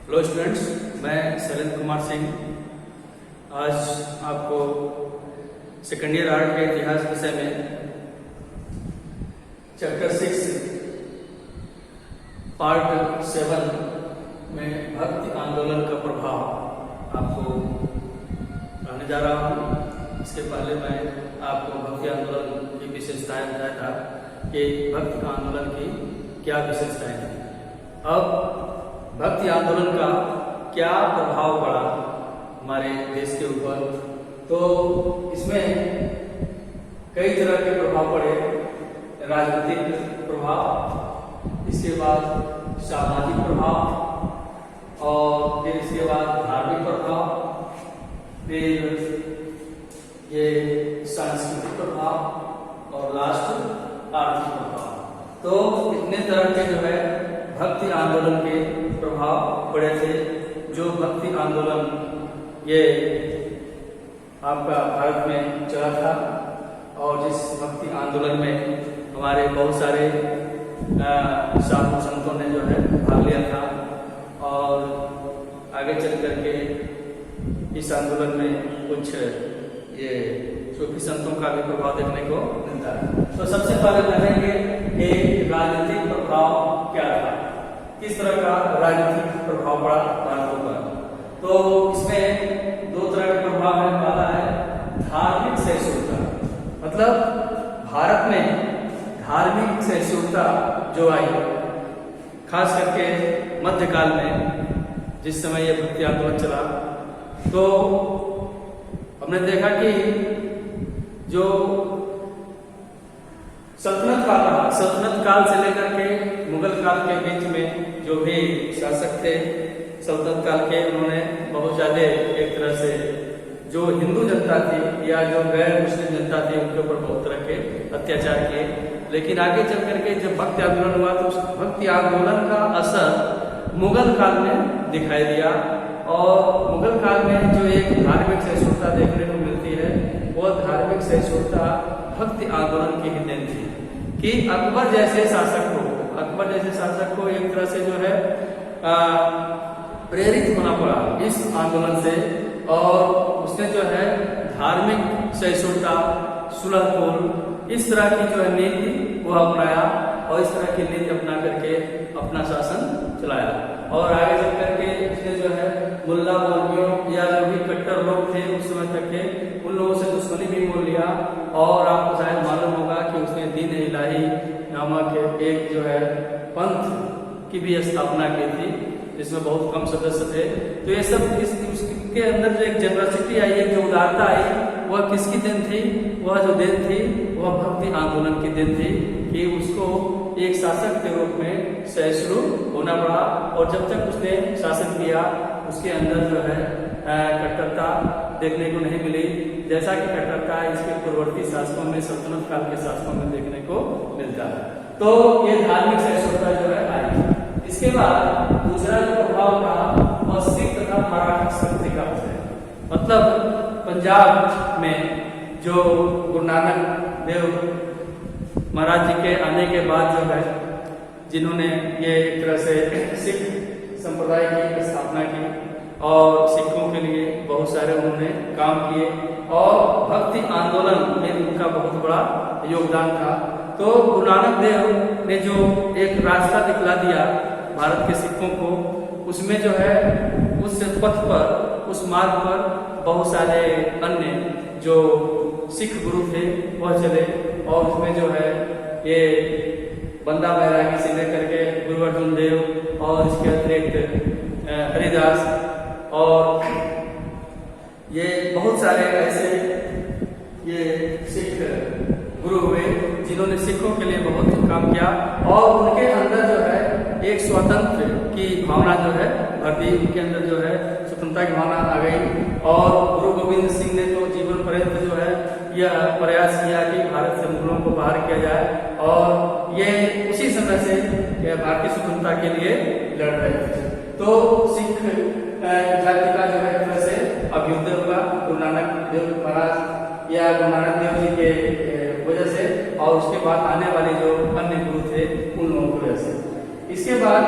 Hello students, मैं शैलेंद्र कुमार सिंह आज आपको सेकेंड ईयर आर्ट के इतिहास विषय में चैप्टर 6 पार्ट 7 में भक्ति आंदोलन का प्रभाव आपको पढ़ाने जा रहा हूँ। इसके पहले मैं आपको भक्ति आंदोलन की विशेषताएं बताया था कि भक्ति आंदोलन की क्या विशेषताएं थी। अब भक्ति आंदोलन का क्या प्रभाव पड़ा हमारे देश के ऊपर, तो इसमें कई तरह के प्रभाव पड़े। राजनीतिक प्रभाव, इसके बाद सामाजिक प्रभाव और फिर इसके बाद धार्मिक प्रभाव, फिर ये सांस्कृतिक प्रभाव और लास्ट आर्थिक प्रभाव। तो इतने तरह के जो है भक्ति आंदोलन के प्रभाव पड़े थे। जो भक्ति आंदोलन ये आपका भारत में चला था और जिस भक्ति आंदोलन में हमारे बहुत सारे साधु संतों ने जो है भाग लिया था और आगे चल करके इस आंदोलन में कुछ ये सूफी संतों का भी प्रभाव देखने को मिलता है। तो सबसे पहले जानेंगे कि राजनीतिक प्रभाव क्या था, किस तरह का राजनीतिक प्रभाव पड़ा भारत पर। तो इसमें दो तरह के प्रभाव है। पहला है धार्मिक सहिष्णुता, मतलब भारत में धार्मिक सहिष्णुता जो आई, खास करके मध्यकाल में जिस समय यह भक्ति आंदोलन चला, तो हमने देखा कि जो सल्तनत काल रहा, सल्तनत काल से लेकर के मुगल काल के बीच में जो भी शासक थे सल्तनत काल के, उन्होंने बहुत ज्यादा एक तरह से जो हिंदू जनता थी या जो गैर मुस्लिम जनता थी उनके ऊपर बहुत तरह के अत्याचार किए। लेकिन आगे चल करके जब भक्ति आंदोलन हुआ तो उस भक्ति आंदोलन का असर मुगल काल में दिखाई दिया और मुगल काल में जो एक धार्मिक सहिष्णुता देखने को मिलती है, वह धार्मिक सहिष्णुता भक्ति आंदोलन की ही देन थी कि अकबर जैसे शासक को एक तरह से जो है प्रेरित होना पड़ा इस आंदोलन से और उसने जो है धार्मिक सहिष्णुता, सुलहपुर, इस तरह की जो है नीति वो अपनाया और इस तरह की नीति अपना करके अपना शासन चलाया। और आगे चल करके उसने जो है मुल्ला मौलवियों या जो भी कट्टर लोग थे उस समय तक के, उन लोगों से दुश्मनी भी मोल लिया। और आपको शायद मालूम होगा कि उसने दीन इलाही नामक एक जो है पंथ की भी स्थापना की थी, जिसमें बहुत कम सदस्य थे। तो ये सब इसके अंदर जो एक जनरसिटी आई, एक जो उदारता आई, वह किसकी देन थी? वह जो देन थी वह भक्ति आंदोलन की देन थी कि उसको एक शासक के रूप में सहिष्णु होना पड़ा। और जब तक उसने शासन किया उसके अंदर जो है कट्टरता देखने को नहीं मिली, जैसा कि कट्टरता इसके पूर्ववर्ती शासकों में, सल्तनत काल के शासकों में देखने को मिलता है। तो ये धार्मिक सहिष्णुता जो है आई। इसके बाद दूसरा जो प्रभाव था वह सिख तथा मराठा शक्ति का है। मतलब पंजाब में जो गुरु नानक देव महाराज जी के आने के बाद जो है, जिन्होंने ये एक तरह से सिख संप्रदाय की स्थापना की और सिखों के लिए बहुत सारे उन्होंने काम किए और भक्ति आंदोलन में उनका बहुत बड़ा योगदान था। तो गुरु नानक देव ने जो एक रास्ता दिखला दिया भारत के सिखों को, उसमें जो है उस पथ पर, उस मार्ग पर बहुत सारे अन्य जो सिख गुरु थे वह चले और उसमें जो है ये बंदा बैरागी से लेकर के गुरु अर्जुन देव और इसके अतिरिक्त हरिदास और ये बहुत सारे ऐसे ये सिख गुरु हुए जिन्होंने सिखों के लिए बहुत काम किया और उनके अंदर जो है एक स्वतंत्र की भावना जो है भरती, उनके अंदर जो है स्वतंत्रता की भावना आ गई। और गुरु गोविंद सिंह ने तो जीवन पर्यंत जो है यह प्रयास किया कि भारत से मुगलों को बाहर किया जाए और ये उसी समय से भारतीय स्वतंत्रता के लिए लड़ रहे थे। तो सिख जाति का जो है एक तरह से अभ्युदय हुआ गुरु नानक देव महाराज या गुरु नानक देव जी के वजह से और उसके बाद आने वाले जो अन्य गुरु थे उन लोगों की वजह से। इसके बाद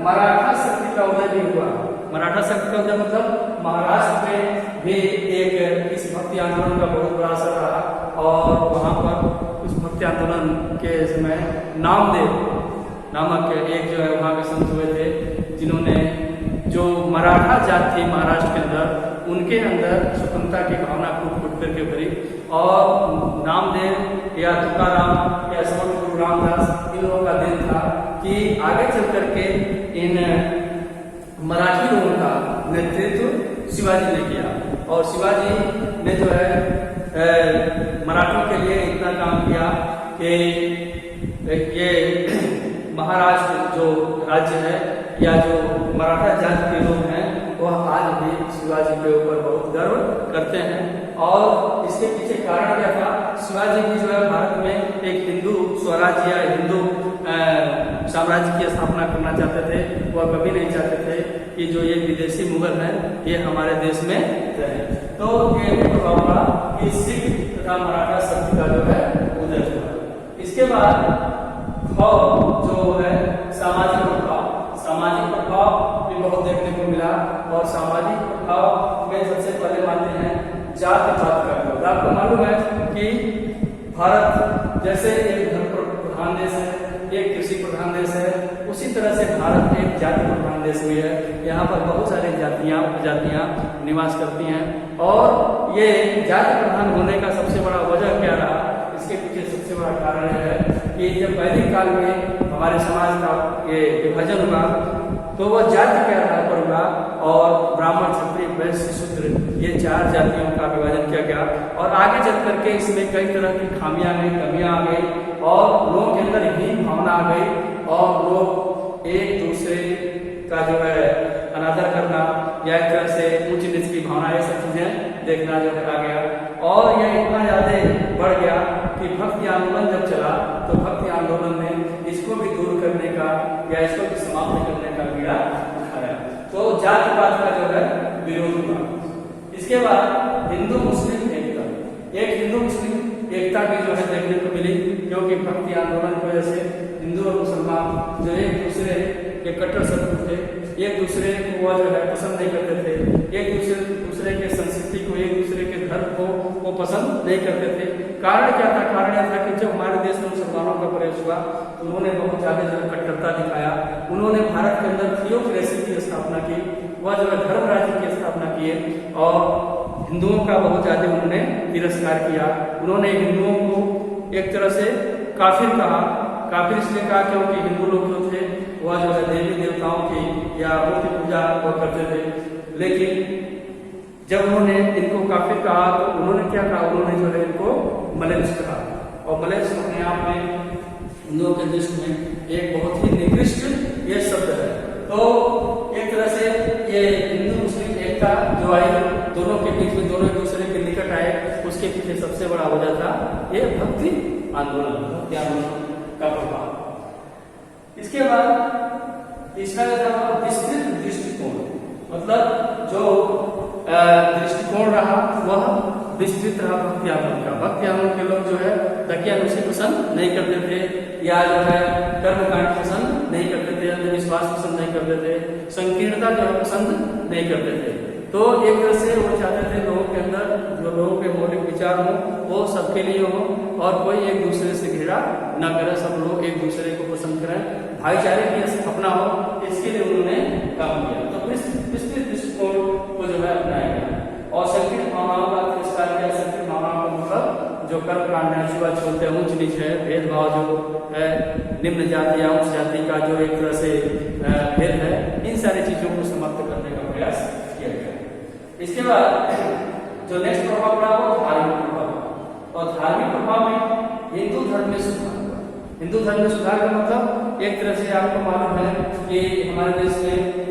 मराठा शक्ति का उदय भी हुआ। मराठा शक्ति का उदय मतलब महाराष्ट्र में भी एक इस भक्ति आंदोलन का बहुत बड़ा असर रहा और वहां पर उस भक्ति आंदोलन के समय नामदेव नामक एक जो है वहां के संत हुए थे, जिन्होंने जो मराठा जात थी महाराष्ट्र के अंदर, उनके अंदर स्वतंत्रता की भावना फूट फूट करके भरी और नामदेव या तुकाराम या समर्थ गुरु रामदास इन लोगों का दिन था कि आगे चल करके इन मराठी लोगों का नेतृत्व शिवाजी ने किया और शिवाजी ने जो है मराठों के लिए इतना काम किया कि ये महाराष्ट्र जो राज्य है या जो मराठा जाति के लोग हैं वह आज भी शिवाजी के ऊपर बहुत गर्व करते हैं। और इसके पीछे कारण क्या था? शिवाजी भी जो है भारत में एक हिंदू स्वराज्य या हिंदू साम्राज्य की स्थापना करना चाहते थे। वह कभी नहीं चाहते थे कि जो ये विदेशी मुगल हैं ये हमारे देश में रहे। तो ये प्रभाव पड़ा कि सिख तथा मराठा शक्ति का जो है उदय हुआ। इसके बाद जो है सामाजिक प्रभाव भी बहुत देखने को मिला और सामाजिक प्रभाव में सबसे पहले मानते हैं जाति पात का। आपको मालूम है कि भारत जैसे एक धर्म प्रधान देश है, एक कृषि प्रधान देश है, उसी तरह से भारत एक जाति प्रधान देश भी है। यहाँ पर बहुत सारी जातियां निवास करती हैं और ये जाति प्रधान होने का सबसे बड़ा वजह क्या रहा? इसके पीछे सबसे बड़ा कारण है कि जब वैदिक काल में हमारे समाज का ये विभाजन हुआ तो वह जाति के आधार पर हुआ और ब्राह्मण, क्षत्रिय, वैश्य, शूद्र ये 4 जातियों का विभाजन किया गया और आगे चल करके इसमें कई तरह की खामियां आ गई, कमियां आ गई और लोगों के अंदर हीन भावना आ गई और लोग एक दूसरे का जो है अनादर करना या एक तरह से ऊंच नीच की भावना, ये सब चीजें देखना जो है आ गया और यह इतना ज्यादा बढ़ गया कि भक्ति आंदोलन जब चला तो भक्ति आंदोलन ने इसको भी दूर करने का या इसको भी समाप्त करने का बीड़ा उठाया। तो जातिवाद का जो है विरोध हुआ। इसके बाद हिंदू मुस्लिम एकता, एक हिंदू मुस्लिम एकता भी जो है देखने को मिली क्योंकि भक्ति आंदोलन की वजह से हिंदू और मुसलमान जो एक दूसरे के कट्टर शत्रु थे, एक दूसरे को जो है पसंद नहीं करते थे, एक दूसरे के संस्कृति को, एक दूसरे के धर्म को वो पसंद नहीं करते थे। कारण क्या था? कारण यह था कि जब हमारे देश में मुसलमानों का प्रवेश हुआ तो उन्होंने बहुत ज्यादा जो कट्टरता दिखाया। उन्होंने भारत के अंदर थियोक्रेसी की स्थापना की, वह जो है धर्म राज्य की स्थापना किए और हिंदुओं का बहुत ज्यादा उन्होंने तिरस्कार किया। उन्होंने हिंदुओं को एक तरह से काफिर कहा। काफिर इसलिए कहा क्योंकि हिंदू लोग जो थे वह जो है देवी देवताओं की या मूर्ति पूजा वो करते थे, लेकिन जब उन्होंने इनको काफिर कहा तो उन्होंने क्या कहा? उन्होंने जो है इनको मलेच्छ कहा और मलेच्छ अपने आप में हिंदुओं के दृष्टि में एक बहुत ही निकृष्ट ये शब्द है। तो एक तरह से ये हिंदू मुस्लिम एकता जो आई दोनों के बीच में, दोनों एक दूसरे के निकट आए, उसके पीछे सबसे बड़ा वजह था ये भक्ति आंदोलन का प्रभाव। इसके बाद तीसरा था विस्तृत दृष्टिकोण, मतलब जो दृष्टिकोण रहा वह विस्तृत रहा भक्ति आंदोलन का। भक्ति आंदोलन के लोग जो है दकियानुसी पसंद नहीं करते थे या जो है कर्मकांड पसंद नहीं करते थे, अंधविश्वास पसंद नहीं करते थे, संकीर्णता जो है पसंद नहीं करते थे। तो एक तरह से वो चाहते थे लोगों के अंदर जो लोगों के मौलिक विचार हो वो सबके लिए हो और कोई एक दूसरे से घृणा न करे, सब लोग एक दूसरे को पसंद करें, भाईचारे की स्थापना हो, इसके लिए उन्होंने काम किया। तो विस्तृत दृष्टिकोण को जो है अपनाया गया और संकीर्ण भावनाओं का तिरस्कार किया। संकीर्ण भावनाओं का मतलब जो कर्मकांड है, छुआछूत है, ऊंच नीच है, भेदभाव जो है, निम्न जाति या उच्च जाति का जो एक तरह से भेद है, इन सारी चीजों को समाप्त करने का प्रयास किया गया। इसके बाद जो नेक्स्ट प्रभाव पड़ा वो धार्मिक प्रभाव और धार्मिक प्रभाव में हिंदू धर्म में सुधार हुआ। हिंदू धर्म में सुधार का मतलब एक तरह से आपको मालूम है कि हमारे देश में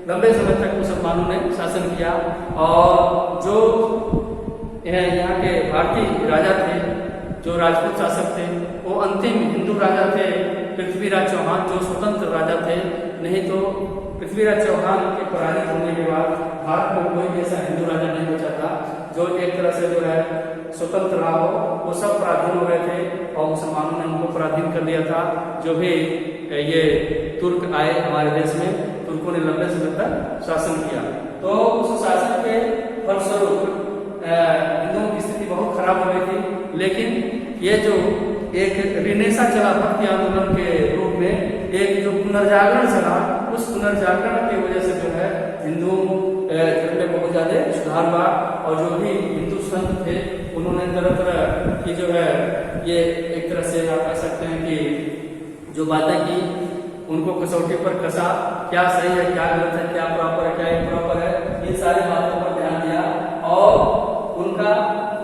लंबे समय तक मुसलमानों ने शासन किया और जो यहाँ के भारतीय राजा थे, जो राजपूत शासक थे, वो अंतिम हिंदू राजा थे पृथ्वीराज चौहान, जो स्वतंत्र राजा थे। नहीं तो पृथ्वीराज चौहान के पराजित होने के बाद भारत में कोई ऐसा हिंदू राजा नहीं बचा था जो एक तरह से जो है स्वतंत्र रहा हो। वो सब पराधीन हो गए थे और मुसलमानों ने उनको पराधीन कर दिया था। जो भी ये तुर्क आए हमारे देश में, तुर्कों ने लंबे समय तक शासन किया। तो उस शासन के फलस्वरूप हिंदुओं की स्थिति बहुत खराब हो गई थी। लेकिन ये जो एक रिनेसा चला भक्ति आंदोलन के रूप में, एक जो पुनर्जागरण चला, उस पुनर्जागरण की वजह से जो है हिंदू धर्म में बहुत ज्यादा सुधार हुआ। और जो भी हिंदू संत थे उन्होंने तरह तरह की जो है ये एक तरह से आप कह सकते हैं कि जो बातें की उनको कसौटी पर कसा, क्या सही है क्या गलत है, क्या प्रॉपर है क्या इम्प्रॉपर है, इन सारी बातों पर ध्यान दिया। और उनका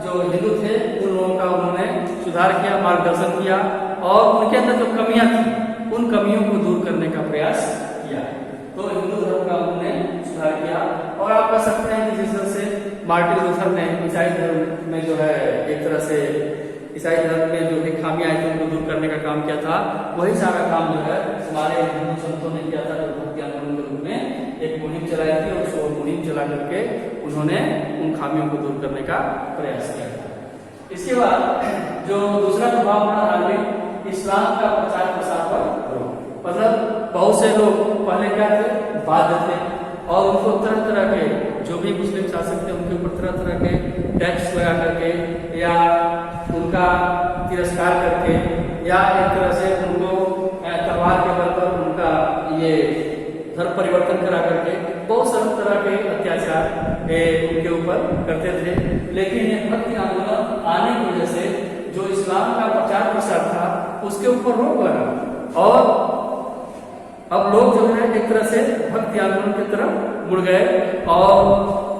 जो हिंदू थे उन लोगों का उन्होंने सुधार किया, मार्गदर्शन किया और उनके अंदर जो कमियां थी उन कमियों को दूर करने का प्रयास किया। तो हिंदू धर्म का उन्होंने सुधार किया। और आप कह सकते हैं कि जिस तरह से मार्टिन लूथर ने ईसाई धर्म में जो है एक तरह से ईसाई धर्म में जो भी खामियां आई थी उनको दूर करने का काम किया था, वही सारा काम जो है हमारे हिंदू संतों ने किया था, जो भक्ति आंदोलन के रूप में एक मुहिम चलाई थी। और उस मुहिम चला करके उन्होंने उन खामियों को दूर करने का प्रयास किया था। इसके बाद जो दूसरा प्रभाव पड़ा धार्मिक, इस्लाम का प्रचार प्रसार पर, मतलब बहुत से लोग पहले क्या थे, बाध्य थे और उनको तरह तरह के जो भी मुस्लिम शासक थे उनके ऊपर तरह तरह के टैक्स लगा करके या उनका तिरस्कार करके या एक तरह से उनको तलवार के बल पर उनका ये धर्म परिवर्तन करा करके बहुत सारे तरह के अत्याचार उनके ऊपर करते थे। लेकिन ये भक्ति आंदोलन आने की वजह से जो इस्लाम का प्रचार प्रसार था उसके ऊपर रोक लगा और अब लोग जो है एक तरह से भक्ति आंदोलन की तरफ मुड़ गए और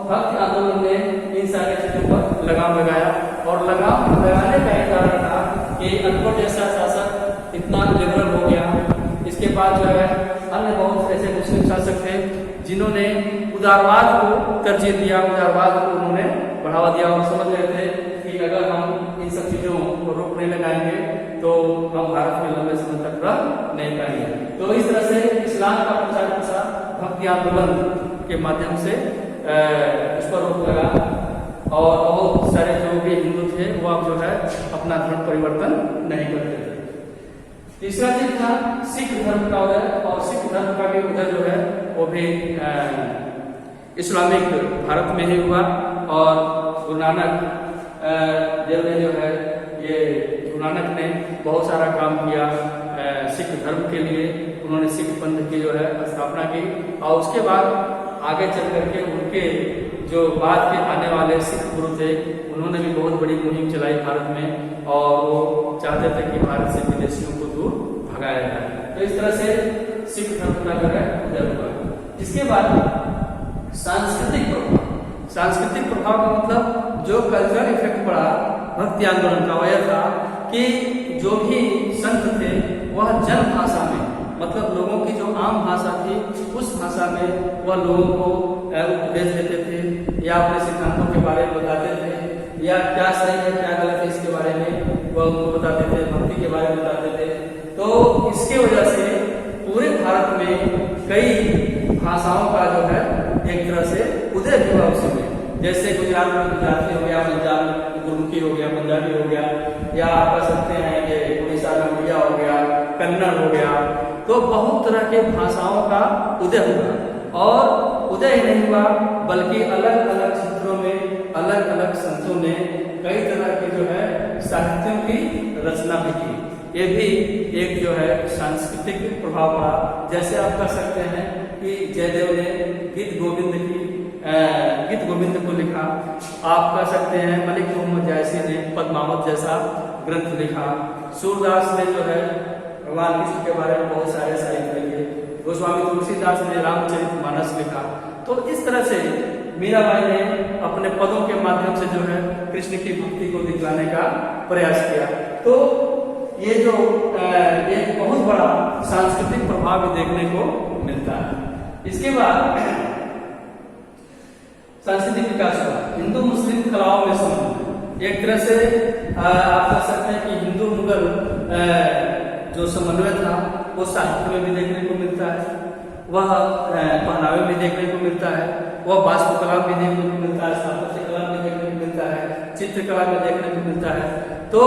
भक्ति आंदोलन ने इन सारी चीजों पर लगाम लगाया। और लगाम लगाने का एक कारण था कि अकबर जैसा शासक इतना लिबरल हो गया। इसके बाद जो है अन्य बहुत ऐसे मुस्लिम शासक थे जिन्होंने उदारवाद को तरजीह दिया, उदारवाद को उन्होंने बढ़ावा दिया और समझ रहे थे कि अगर हम इन सब चीजों को रोकने लगाएंगे तो हम भारत में लंबे समय तक रह नहीं पाएंगे। तो इस तरह से इस्लाम का प्रचार प्रसार भक्ति आंदोलन के माध्यम से उस पर रोक लगा और बहुत सारे जो भी हिंदू थे वो अब जो है अपना धर्म परिवर्तन नहीं करते थे। तीसरा चीज था सिख धर्म का उदय, और सिख धर्म का भी उदय जो है वो भी इस्लामिक भारत में ही हुआ। और गुरु नानक देव ने जो है ये गुरु नानक ने बहुत सारा काम किया सिख धर्म के लिए। उन्होंने सिख पंथ की जो है स्थापना की और उसके बाद आगे चल करके उनके जो बाद के आने वाले सिख गुरु थे उन्होंने भी बहुत बड़ी मुहिम चलाई भारत में और वो चाहते थे कि भारत से विदेशियों को दूर भगाया जाए। तो इस तरह से सिख धर्म का जो है उदय हुआ। इसके बाद सांस्कृतिक प्रभाव, सांस्कृतिक प्रभाव का मतलब जो कल्चरल इफेक्ट पड़ा भक्ति आंदोलन का वह था कि जो भी संत थे वह जन भाषा में, मतलब लोगों की जो आम भाषा थी उस भाषा में वह लोगों को उपदेश देते थे या अपने सिद्धांतों के बारे में बताते थे या क्या सही है क्या गलत है इसके बारे में वह उनको बताते थे, भक्ति के बारे में बताते थे। तो इसके वजह से पूरे भारत में कई भाषाओं का जो है एक तरह से उदय हुआ उस समय। जैसे गुजरात में गुजराती हो गया, पंजाब में गुरमुखी हो गया, पंजाबी हो गया, या आप कह सकते हैं कि उड़ीसा में उड़िया हो गया, कन्नड़ हो गया। तो बहुत तरह के भाषाओं का उदय हुआ और उदय नहीं हुआ बल्कि अलग अलग क्षेत्रों में अलग अलग संतों ने कई तरह की जो है साहित्यों की रचना भी की। ये भी एक जो है सांस्कृतिक प्रभाव पड़ा। जैसे आप कह सकते हैं कि जयदेव ने गीत गोविंद को लिखा। आप कह सकते हैं मलिक मोहम्मद जायसी ने पद्मावत जैसा ग्रंथ लिखा। सूरदास ने जो है भगवान कृष्ण के बारे में बहुत सारे साहित्य लिखे। गोस्वामी तुलसीदास ने रामचरितमानस लिखा। तो इस तरह से मीराबाई ने अपने पदों के माध्यम से जो है कृष्ण की भक्ति को दिखलाने का प्रयास किया। तो ये जो एक बहुत बड़ा सांस्कृतिक प्रभाव भी देखने को मिलता है। इसके बाद सांस्कृतिक विकास हुआ। हिंदू मुस्लिम कलाओं में समन्वय, एक तरह से आप कह सकते हैं कि हिंदू मुगल जो समन्वय था वो साहित्य में भी देखने को मिलता है, वह पहनावे में देखने को मिलता है, वह वास्तुकला में देखने को मिलता है, स्थापत्य कला में देखने को मिलता है, चित्रकला में देखने को मिलता है। तो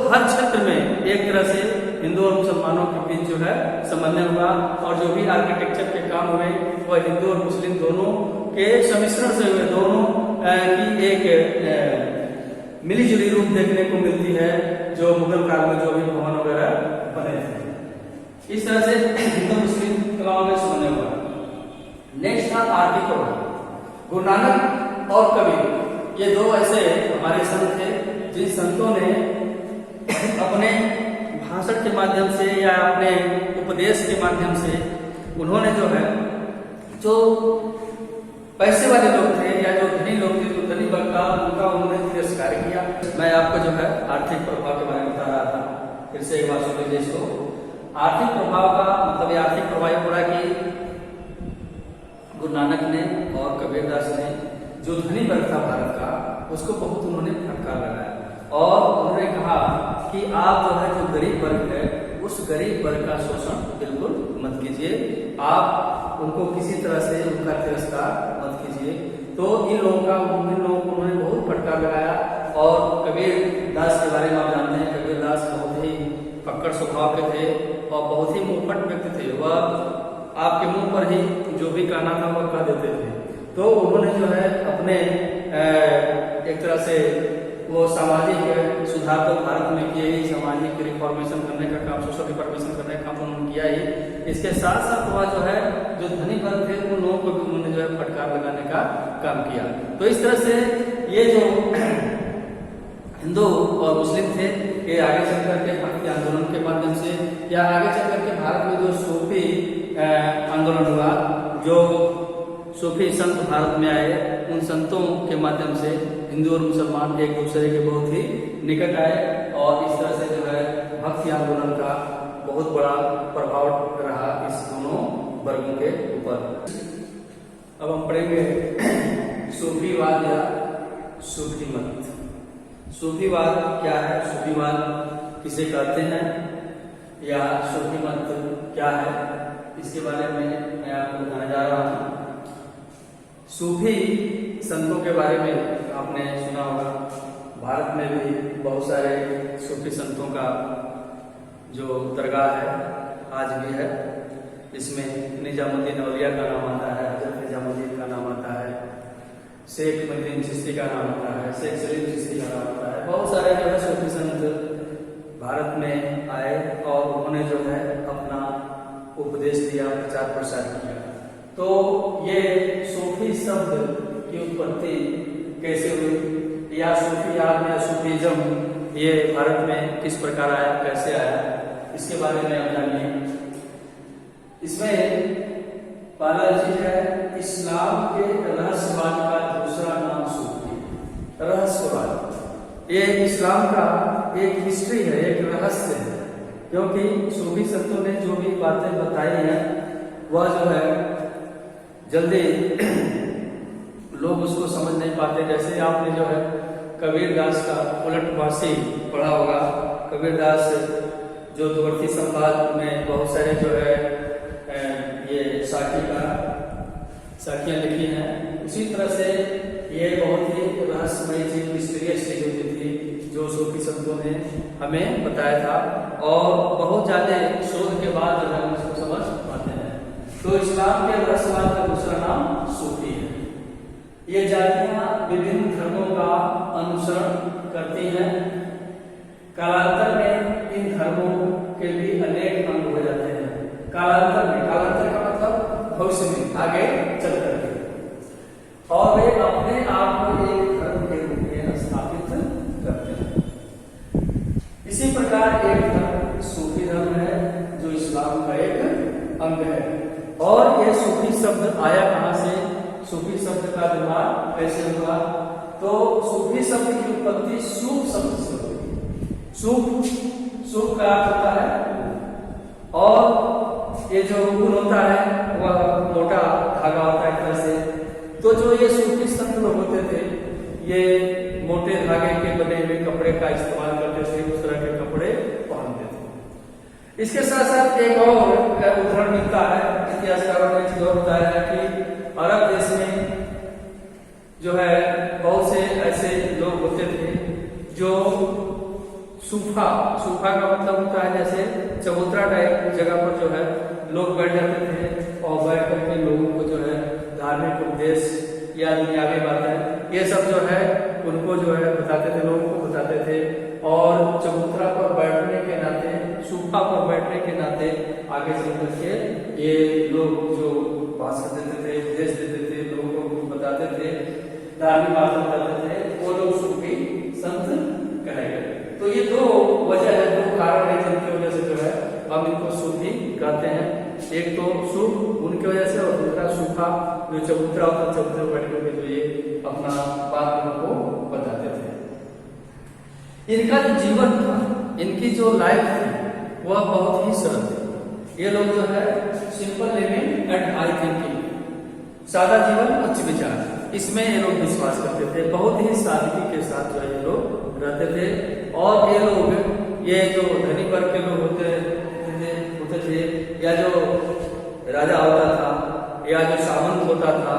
हर क्षेत्र में एक तरह से हिंदू और मुसलमानों के बीच जो है समन्वय हुआ, और जो भी आर्किटेक्चर के काम हुए वह हिंदू और मुस्लिम दोनों के सम्मिश्रण से हुए, दोनों की एक मिलीजुली रूप देखने को मिलती है जो मुगल काल में जो भी भवन वगैरह बने थे। इस तरह से हिंदू मुस्लिम गांव में समन्वय हुआ। नेक्स्ट था आर्थिक प्रभाव। गुरु नानक और कबीर ये दो ऐसे हमारे संत थे जिन संतों ने अपने भाषण के माध्यम से या अपने उपदेश के माध्यम से उन्होंने जो है, जो पैसे वाले लोग थे या जो धनी लोग थे, जो धनी वर्ग का, उनका उन्होंने तिरस्कार किया। मैं आपको जो है आर्थिक प्रभाव के बारे में बता रहा था, फिर से एक बार सुन लीजिए इसको। आर्थिक प्रभाव का मतलब ये आर्थिक प्रभाव पूरा कि गुरु नानक ने और कबीरदास ने जो धनी वर्ग था भारत का, उसको बहुत उन्होंने फटकार लगाया और उन्होंने कहा कि आप जो है, जो गरीब वर्ग है, उस गरीब वर्ग का शोषण बिल्कुल मत कीजिए, आप उनको किसी तरह से उनका तिरस्कार मत कीजिए। तो इन लोगों को उन्होंने बहुत फटकार लगाया। और कबीरदास के बारे में आप जानते हैं, कबीरदास बहुत ही पकड़ स्वभाव के थे और बहुत ही मुंहफट व्यक्ति थे। वह आपके मुंह पर ही जो भी कहना था वह कह देते थे। तो उन्होंने जो है अपने एक तरह से वो सामाजिक सुधार तो भारत में किए ही, सामाजिक रिफॉर्मेशन करने का काम, सोशल रिफॉर्मेशन करने का काम उन्होंने किया ही। इसके साथ साथ वह जो है, जो धनी वर्ग थे उन लोगों को भी उन्होंने जो है फटकार लगाने का काम किया। तो इस तरह से ये जो हिंदू और मुस्लिम थे, ये आगे चल करके भक्ति आंदोलन के माध्यम से या आगे चल करके भारत में जो सूफी आंदोलन हुआ, जो सूफी संत भारत में आए, उन संतों के माध्यम से हिंदू और मुसलमान एक दूसरे के बहुत ही निकट आए और इस तरह से जो है भक्ति आंदोलन का बहुत बड़ा प्रभाव रहा इस दोनों वर्गों के ऊपर। अब हम पढ़ेंगे सूफीवाद या सूफी मत। सूफीवाद क्या है, सूफीवाद किसे कहते हैं या सूफी मत क्या है, इसके बारे में मैं आपको बताने जा रहा हूँ। सूफी संतों के बारे में आपने सुना होगा, भारत में भी बहुत सारे सूफी संतों का जो दरगाह है आज भी है। इसमें निजामुद्दीन औलिया का नाम आता है, हजरत निजामुद्दीन का नाम आता है, शेख मुद्दीन चिश्ती का नाम आता है, शेख सलीम चिश्ती का नाम आता है। बहुत सारे जो है सूफी संत भारत में आए और उन्होंने जो है अपना उपदेश दिया, प्रचार प्रसार किया। तो ये सूफी शब्द की उत्पत्ति कैसे हुई या सूफियात या सूफीज्म ये भारत में किस प्रकार आया, कैसे आया, इसके बारे में हम जानिए। इसमें पहला चीज है इस्लाम के रहस्यवाद का दूसरा नाम सूफी। रहस्यवाद ये इस्लाम का एक हिस्ट्री है, एक रहस्य है, क्योंकि सूफी संतों ने जो भी बातें बताई हैं वह जो है जल्दी लोग उसको समझ नहीं पाते। जैसे आपने जो है कबीरदास का उलटवासी पढ़ा होगा। कबीरदास जो द्विवर्ती संवाद में बहुत सारे जो है ये साखियां लिखी हैं, उसी तरह से ये बहुत ही रहस्यमय चीज, मिस्टीरियस चीज होती थी जो सूफी संतों ने हमें बताया था और बहुत ज्यादा शोध के बाद जो है हम इसको समझ पाते हैं। तो इस्लाम के रहस्यवाद का दूसरा नाम सूफी है। ये जातियां विभिन्न धर्मों का अनुसरण करती हैं। कालांतर में इन धर्मों के भी अनेक अंग हो जाते हैं। कालांतर का मतलब भविष्य में आगे चल करके, और वे अपने आप को एक धर्म के रूप में स्थापित करते हैं। इसी प्रकार एक धर्म सूफी धर्म है जो इस्लाम का एक अंग है। और यह सूफी शब्द आया कहां से, सूफी शब्द का व्यवहार कैसे हुआ, तो सूफी शब्द की उत्पत्ति सूफ शब्द से हुई। सूफ का अर्थ होता है और ये जो ऊन होता है वह मोटा धागा होता है एक तरह से। तो जो ये सूफी संत लोग होते थे ये मोटे धागे के बने हुए कपड़े का इस्तेमाल करते थे, उस तरह के कपड़े पहनते थे। इसके साथ साथ एक और उदाहरण मिलता है, इतिहासकारों ने चीज और बताया है कि अरब देश में जो है बहुत से ऐसे लोग होते थे जो सूफा, सूफा का मतलब होता है जैसे चबूतरा टाइप जगह पर जो है लोग बैठ जाते थे और बैठ करके लोगों को जो है धार्मिक उपदेश या दुनियावी बातें ये सब जो है उनको जो है बताते थे, लोगों को बताते थे। और चबूतरा पर बैठने के नाते, सूफा पर बैठने के नाते आगे चल करके ये लोग जो भाषण देते थे, उपदेश देते थे, लोगों को बताते थे, धार्मिक बातें बताते थे, वो लोग सूफी संत कहे गए। तो ये दो वजह है, दो कारण है जिनकी वजह से जो है हम इनको सूफी कहते हैं। एक तो सूफ उनकी वजह से और दूसरा सूफा जो चबूतरा होता है, चबूतरे पर बैठ करके जो ये अपना बात लोगों को बताते थे। इनका जो जीवन था, इनकी जो लाइफ थी वह बहुत ही सरल थी। ये लोग जो है simple living and high thinking, सादा जीवन उच्च विचार, इसमें ये लोग विश्वास करते थे। बहुत ही सादगी के साथ जो है ये लोग रहते थे। और ये लोग, ये जो धनी वर्ग के लोग होते थे या जो राजा होता था या जो सामंत होता था,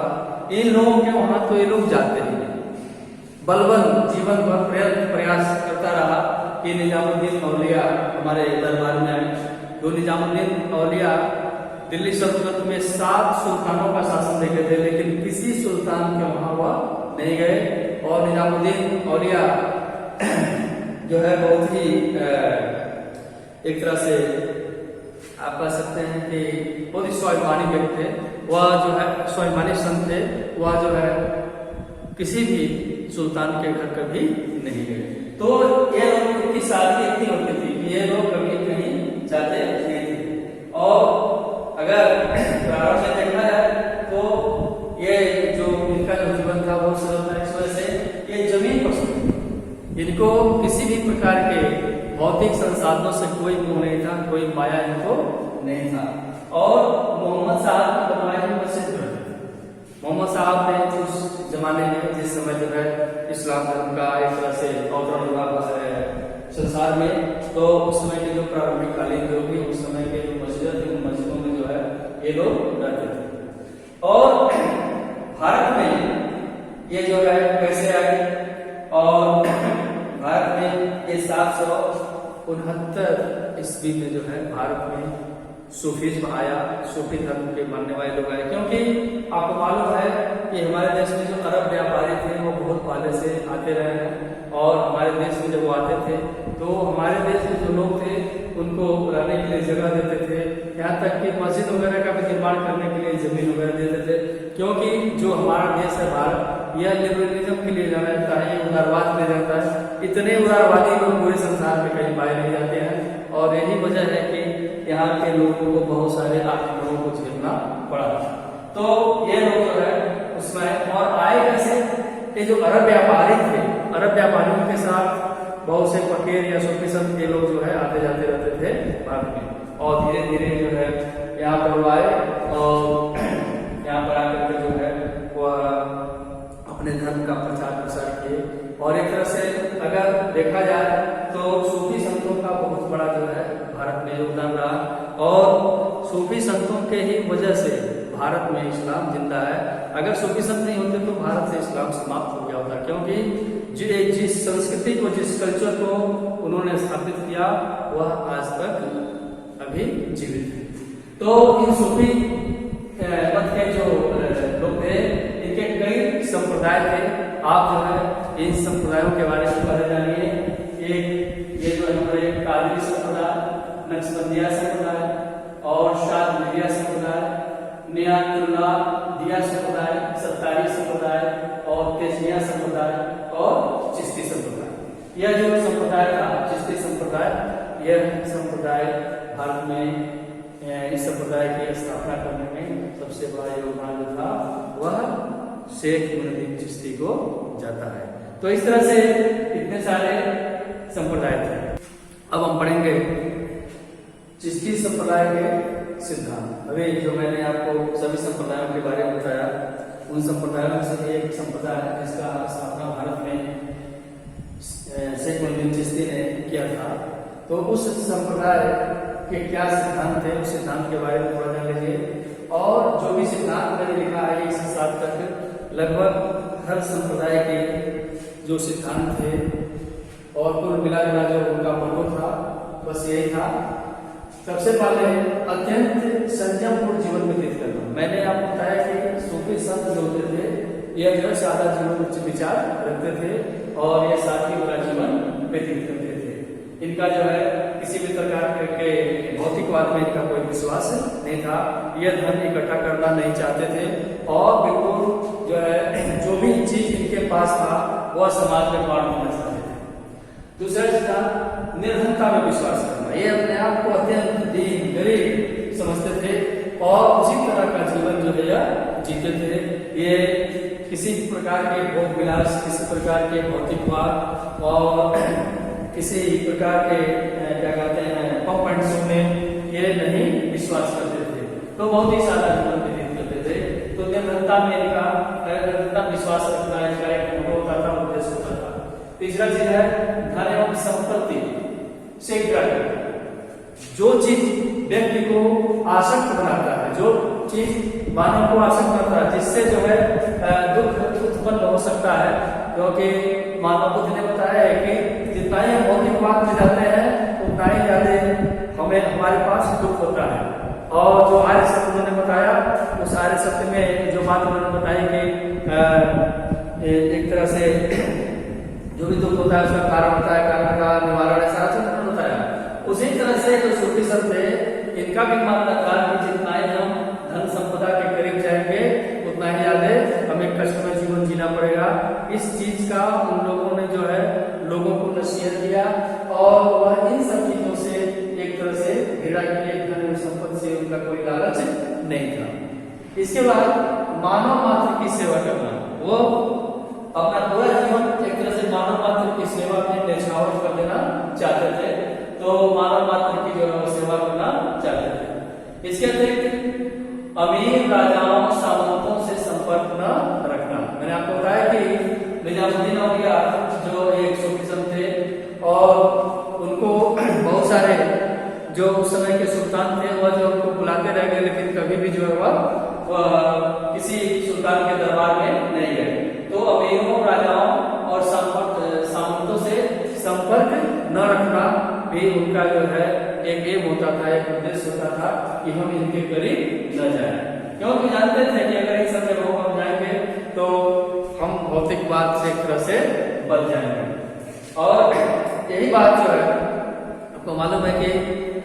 इन लोगों के वहां तो ये लोग जाते ही नहीं। बलबल जीवन भर प्रयास करता रहा कि निजामुद्दीन औलिया हमारे दरबार में आए। जो निजामुद्दीन औलिया दिल्ली सल्तनत में 7 सुल्तानों का शासन देखे थे, लेकिन किसी सुल्तान के वहां वह नहीं गए। और निजामुद्दीन औलिया जो है बहुत ही एक तरह से आप कह सकते हैं कि बहुत ही स्वाभिमानी व्यक्ति थे। वह जो है स्वाभिमानी संत थे। वह जो है किसी भी सुल्तान के घर कभी नहीं गए। तो ये लोग की शादी इतनी होती थी कि ये लोग कभी कहीं जाते नहीं थे। और अगर प्रारंभ में देखा जाए तो ये जो इनका जो जीवन था वो सरल था। इस वजह से ये जमीन पसंद, इनको किसी भी प्रकार के भौतिक संसाधनों से कोई मोह नहीं था, कोई माया इनको नहीं था। और मोहम्मद साहब बनवाई मस्जिद जो है, मोहम्मद साहब ने उस जमाने में जिस समय जो है इस्लाम धर्म का एक तरह से अवतरण हुआ संसार में, तो उस समय के जो प्रारंभिक कालीन लोग थे, उस समय के जो मस्जिद थे, उन मस्जिदों में जो है ये लोग रहते थे। और भारत में ये जो है कैसे आए, और भारत में ये 769 ईस्वी में जो है भारत में सूफीज्म आया, सूफी धर्म के मानने वाले लोग आए। क्योंकि आपको मालूम है कि हमारे देश में जो अरब व्यापारी थे वो बहुत पहले से आते रहे हैं। और हमारे देश में जब वो आते थे तो हमारे देश में जो लोग थे उनको रहने के लिए जगह देते थे, यहाँ तक कि मस्जिद वगैरह का भी निर्माण करने के लिए जमीन वगैरह देते थे। क्योंकि जो हमारा देश है भारत, यह लिबरलिज्म के लिए जाना जाता है, ये उदारवाद के लिए जाता है। इतने उदारवादी लोग पूरे संसार में कहीं पाए नहीं जाते हैं। और यही वजह है कि यहाँ के लोगों को बहुत सारे आक्रमणों को झेलना पड़ा। तो ये लोग जो है उसमें और आए कैसे, ये जो अरब व्यापारी थे, अरब व्यापारियों के साथ बहुत से फकीर या सूफी संत के लोग जो है आते जाते रहते थे भारत में। और धीरे धीरे जो है यहाँ पर आए और यहाँ पर आकर के जो है वह अपने धर्म का प्रचार प्रसार किए। और एक तरह से अगर देखा जाए तो सूफी संतों का बहुत बड़ा जो है भारत में योगदान रहा। और सूफी संतों के ही वजह से भारत में इस्लाम जिंदा है। अगर सूफी संत नहीं होते तो भारत से इस्लाम समाप्त हो गया होता। क्योंकि जिस संस्कृति को, जिस कल्चर को उन्होंने स्थापित किया वह आज तक अभी जीवित है। तो इन सूफी मत के जो लोग थे, इनके कई संप्रदाय थे। आप जो है इन संप्रदायों के बारे में पढ़े जानिए। एक ये जो हमारे कादरी संप्रदाय, नक्शबंदिया संप्रदाय और शादिलिया संप्रदाय, नियातुल्लाह दिया संप्रदाय, सत्तारी संप्रदाय और तेजनिया संप्रदाय और चिश्ती संप्रदाय। यह जो संप्रदाय था चिश्ती संप्रदाय, यह संप्रदाय भारत में इस संप्रदाय की स्थापना करने में सबसे बड़ा योगदान जो था वह शेख मुइनुद्दीन चिश्ती को जाता है। तो इस तरह से इतने सारे संप्रदाय थे। अब हम पढ़ेंगे चिश्ती संप्रदाय के सिद्धांत। अभी जो मैंने आपको सभी संप्रदायों के बारे में बताया, उन संप्रदायों में से एक संप्रदाय है जिसका स्थापना भारत में शेख मुइनुद्दीन चिश्ती ने किया था। तो उस संप्रदाय के क्या सिद्धांत थे, उस सिद्धांत के बारे में थोड़ा जान लीजिए। और जो भी सिद्धांत मैंने लिखा है 1 से 7 तक, लगभग हर संप्रदाय के जो सिद्धांत थे और कुल मिला जो उनका मोटो था बस यही था। सबसे पहले अत्यंत संयमपूर्ण जीवन व्यतीत करना। मैंने आपको बताया कि सूफी संत जो होते थे यह जो है सादा जीवन उच्च विचार रखते थे और यह सादगी भरा जीवन व्यतीत करते थे। इनका जो है किसी भी प्रकार के भौतिकवाद में इनका कोई विश्वास नहीं था। यह धन इकट्ठा करना नहीं चाहते थे और बिल्कुल जो है जो भी चीज इनके पास था वह समाज में बांट देना चाहते थे। दूसरा चीज था निर्धनता में विश्वास करना। ये अपने आप को अत्यंत दीन गरीब समझते थे और उसी तरह का जीवन जो है जीते थे। ये किसी प्रकार के भोग विलास, किसी प्रकार के भौतिकवाद और किसी प्रकार के क्या कहते हैं पंप एंड शो में ये नहीं विश्वास करते थे। तो बहुत ही सादा जीवन व्यतीत करते थे। तो निर्धनता में इनका विश्वास रखना इसका एक होता था, उद्देश्य होता था। तीसरा चीज है धन एवं संपत्ति से ग्रहण। जो चीज व्यक्ति को आसक्त बनाता है, जो चीज मानव को आसक्त बनाता है, जिससे जो है दुख उत्पन्न हो सकता है, क्योंकि मानव बुद्ध ने बताया है कि जितना ही हम भौतिकवाद में जाते हैं उतना ही ज्यादा हमें हमारे पास दुख होता है। और जो आर्य सत्य उन्होंने बताया, उस आर्य सत्य में जो बात उन्होंने बताई कि एक तरह से जो भी दुख होता है उसका कारण होता है, कारण का निवारण है, सारा चीज उन्होंने बताया। उसी तरह से जो सूफी संत थे इनका भी मानना था कि जितना ही हम धन संपदा के करीब जाएंगे उतना ही ज्यादा हमें कष्टमय जीवन जीना पड़ेगा। इस चीज का उन लोगों ने जो है लोगों को नसीहत दिया और वह इन सब चीजों से एक तरह से घृणा की, धन संपत्ति से उनका कोई लालच नहीं था। इसके बाद मानव मात्र की सेवा करना। वो अपना पूरा जीवन एक तरह से मानव मात्र की सेवा में न्यौछावर कर देना चाहते थे। तो मानव मात्र की जो सेवा करना चाहते थे। इसके अतिरिक्त अमीर राजाओं सामंतों से संपर्क न रखना। मैंने आपको बताया कि निजामुद्दीन औलिया जो एक सूफी संत थे और उनको बहुत सारे जो उस समय के सुल्तान थे वह जो उनको बुलाते रह गए, लेकिन कभी भी जो है वह किसी सुल्तान के दरबार में नहीं गए। तो अमीरों राजाओं और सामंतों से संपर्क न रखना भी उनका जो है एक एम होता था, एक उद्देश्य होता था कि हम इनके करीब न जाएं, क्योंकि जानते थे कि अगर इन सब जगहों पर जाएंगे तो हम भौतिकवाद से एक तरह से बच जाएंगे। और यही बात जो है आपको मालूम है कि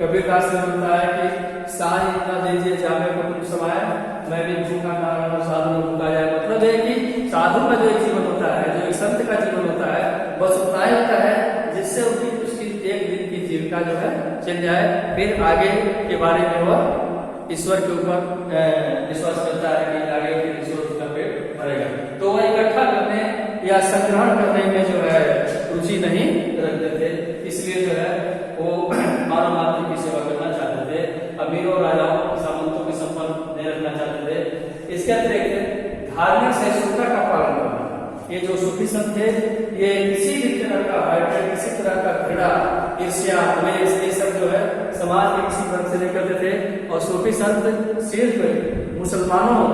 कबीरदास ने बताया कि साई न दीजिए जावे को तुम समाए, मैं भी भूखा ना रहूं साधु में भूखा जाए। मतलब है कि साधु का जो एक जीवन होता है, जो एक संत का जीवन होता है, बस उतना ही होता है जिससे उसकी एक दिन की जीविका जो है चल जाए, फिर आगे के बारे में वह ईश्वर के ऊपर विश्वास करता है कि आगे ईश्वर उसका पेट भरेगा। तो वह इकट्ठा करने या संग्रहण करने में जो है रुचि नहीं रखते थे। इसलिए जो है वो मानव मात्र की सेवा करना चाहते थे। अमीरों राजाओं सामंतों के संपर्क नहीं रखना चाहते थे। इसके अतिरिक्त धार्मिक सहिष्णुता का पालन करना। ये जो सूफी संत थे ये किसी भी तरह का हाइड्रेट, किसी तरह का घृणा, ईर्ष्या, द्वेष, ये सब जो है समाज के किसी वर्ग से नहीं करते थे। और सूफी संत सिर्फ मुसलमानों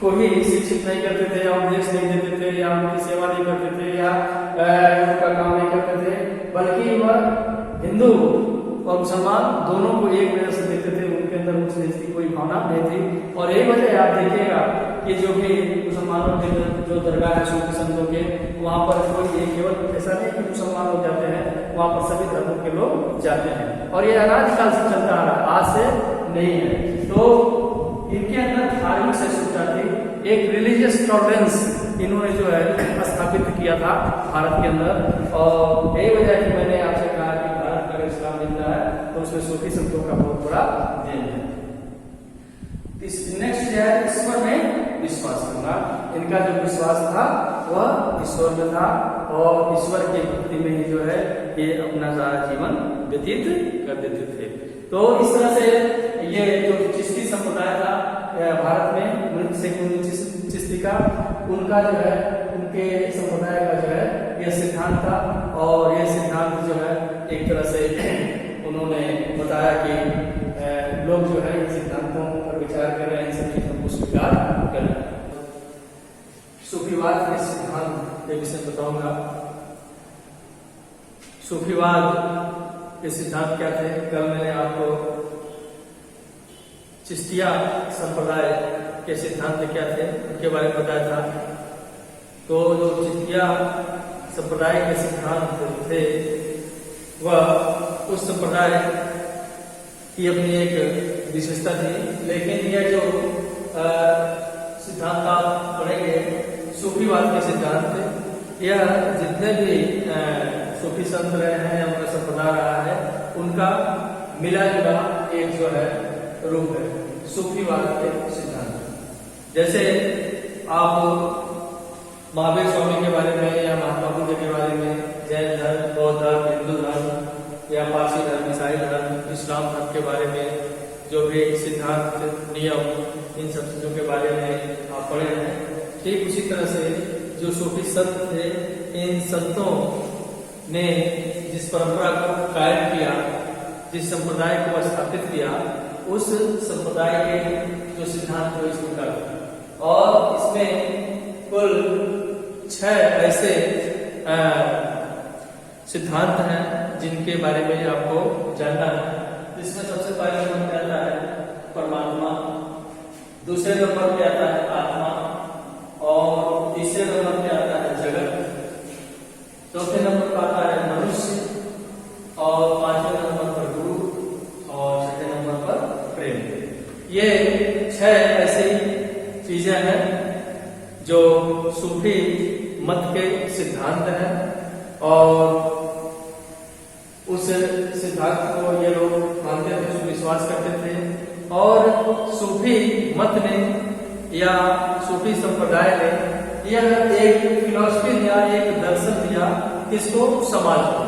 को ही शिक्षित नहीं करते थे या उपदेश नहीं देते थे या उनकी सेवा नहीं करते थे या उनका काम नहीं करते थे, बल्कि वह हिंदू और मुसलमान दोनों को एक वजह से देखते थे। उनके अंदर ऊंच नीच की कोई भावना नहीं थी। और यही वजह आप देखिएगा कि जो भी मुसलमानों के जो दरगाह है सूफी संतों के, वहाँ पर कोई केवल ऐसा नहीं कि मुसलमान लोग जाते हैं, वहाँ पर सभी धर्मों के लोग जाते हैं। और ये अनादिकाल से चलता आ रहा, आज से नहीं है। तो इनके अंदर धार्मिक सहिष्णुता थी, एक रिलीजियस टॉलरेंस इन्होंने जो है स्थापित किया था भारत के अंदर। और यही वजह है कि मैंने आपसे कहा कि भारत का इस्लाम जिंदा है तो उसमें सूफी संतों का बहुत बड़ा देन है। नेक्स्ट है ईश्वर में विश्वास करना। इनका जो विश्वास था वह ईश्वर में था और ईश्वर की भक्ति में ही जो है ये अपना सारा जीवन व्यतीत कर देते थे। तो इस तरह से ये जो चिश्ती संप्रदाय था भारत में, मृत से चिश्ती का, उनका जो है उनके संप्रदाय का जो है यह सिद्धांत था। और यह सिद्धांत जो है एक तरह से उन्होंने बताया कि लोग जो है इन सिद्धांतों पर विचार कर रहे हैं, इन सब चीजों को स्वीकार कर रहे हैं। सूफीवाद के सिद्धांत के विषय बताऊंगा। सूफीवाद के सिद्धांत क्या थे। कल मैंने आपको चिश्तिया संप्रदाय के सिद्धांत क्या थे उनके बारे में बताया था। तो जो चिश्तिया संप्रदाय के सिद्धांत थे वह उस संप्रदाय की अपनी एक विशेषता थी, लेकिन यह जो सिद्धांत आप पढ़ेंगे सूफीवाद के सिद्धांत, यह जितने भी सूफी संत रहे हैं, उनका संप्रदाय रहा है, उनका मिला जुला एक जो है रूप है सूफीवाद के सिद्धांत। जैसे आप महावीर स्वामी के बारे में या महात्मा बुद्ध के बारे में, जैन धर्म, बौद्ध धर्म, हिंदू धर्म या पारसी धर्म, ईसाई धर्म, इस्लाम धर्म के बारे में जो भी सिद्धांत, नियम, इन सब चीजों के बारे में आप पढ़े हैं। ठीक उसी तरह से जो सूफी संत थे, इन संतों ने जिस परंपरा को कायम किया, जिस संप्रदाय को स्थापित किया, उस संप्रदाय के जो सिद्धांत थे इस प्रकार। और इसमें कुल 6 ऐसे सिद्धांत हैं जिनके बारे में आपको जानना है। जिसमें सबसे पहले नंबर पे आता है परमात्मा, दूसरे नंबर पे आता है आत्मा, और तीसरे नंबर पे आता है जगत, चौथे नंबर पर आता है मनुष्य, और 5वें नंबर पर गुरु, और 6वें नंबर पर प्रेम। ये 6 ऐसी चीजें हैं जो सूफी मत के सिद्धांत हैं, और उस सिद्धांत को ये लोग मानते थे, विश्वास करते थे। और सूफी मत ने या सूफी संप्रदाय ने यह एक फिलॉसफी दिया, एक दर्शन दिया किसको, समाज को।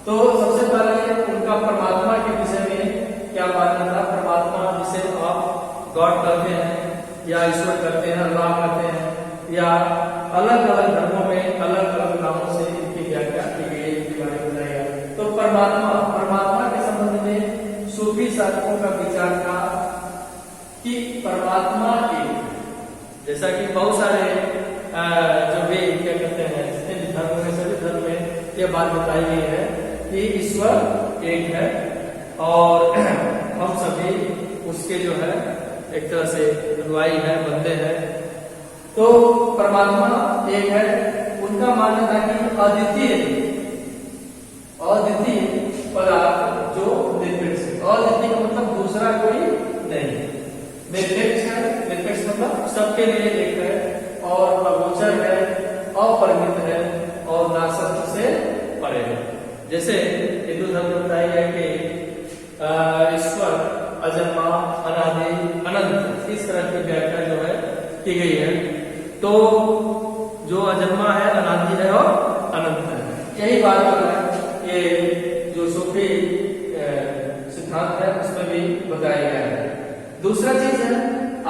तो सबसे पहले उनका परमात्मा के विषय में क्या मानना था। परमात्मा जिसे आप गॉड कहते हैं या ईश्वर कहते हैं, अल्लाह कहते हैं, या अलग अलग धर्मों में अलग अलग नामों से इनकी व्याख्या की गई, इनके बारे में बताया गया। तो परमात्मा के संबंध में सूफी साधकों का विचार था कि परमात्मा की, जैसा कि बहुत सारे जो भी क्या कहते हैं धर्म में, सभी धर्म में यह बात बताई गई है कि ईश्वर एक है और हम सभी उसके जो है एक तरह से अनुयायी है, बंदे हैं। तो परमात्मा एक है। उनका मानना था कि अद्वितीय पदार्थ जो निरपेक्ष है, अद्वितीय का मतलब दूसरा कोई नहीं, निरपेक्ष है, निरपेक्ष मतलब सबके लिए एक है और अगोचर है, अपरिमित है और नासत्व से परे है। जैसे हिंदू धर्म में बताया गया कि ईश्वर अजन्मा, अनादि, अनंत, इस तरह की व्याख्या जो है की गई है। तो जो अजन्मा है, अनादि है और अनंत है, यही बात है ये जो सूफी सिद्धांत है उसमें भी बताया गया है। दूसरा चीज है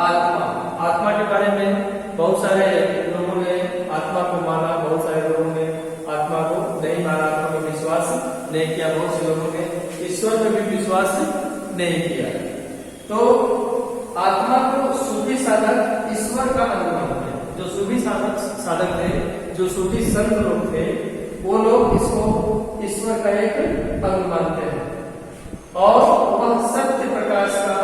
आत्मा। आत्मा के बारे में बहुत सारे लोगों ने आत्मा को माना, बहुत सारे लोगों ने आत्मा को नहीं माना, आत्मा में विश्वास नहीं किया, बहुत से लोगों ने ईश्वर में भी विश्वास नहीं किया। तो आत्मा को सूफी साधक ईश्वर का अनुमान थे। जो सूफी साधक थे, जो सूफी संत लोग थे, वो लोग इसको ईश्वर का एक अंग मानते हैं और वह सत्य प्रकाश का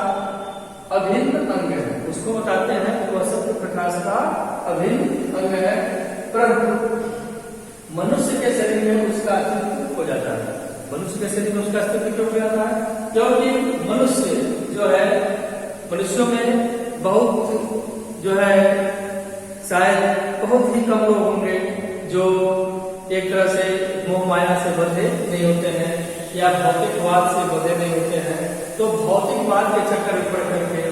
अभिन्न अंग है। उसको बताते हैं कि वह सत्य प्रकाश का अभिन्न अंग है, परंतु मनुष्य के शरीर में उसका अस्तित्व हो जाता है। मनुष्य के शरीर में उसका अस्तित्व क्यों हो जाता है? क्योंकि मनुष्य जो है, मनुष्यों में बहुत जो है शायद बहुत ही कम लोग होंगे जो एक तरह से मोह माया से बंधे नहीं होते हैं या भौतिकवाद से बंधे नहीं होते हैं। तो भौतिकवाद के चक्कर में पड़ करके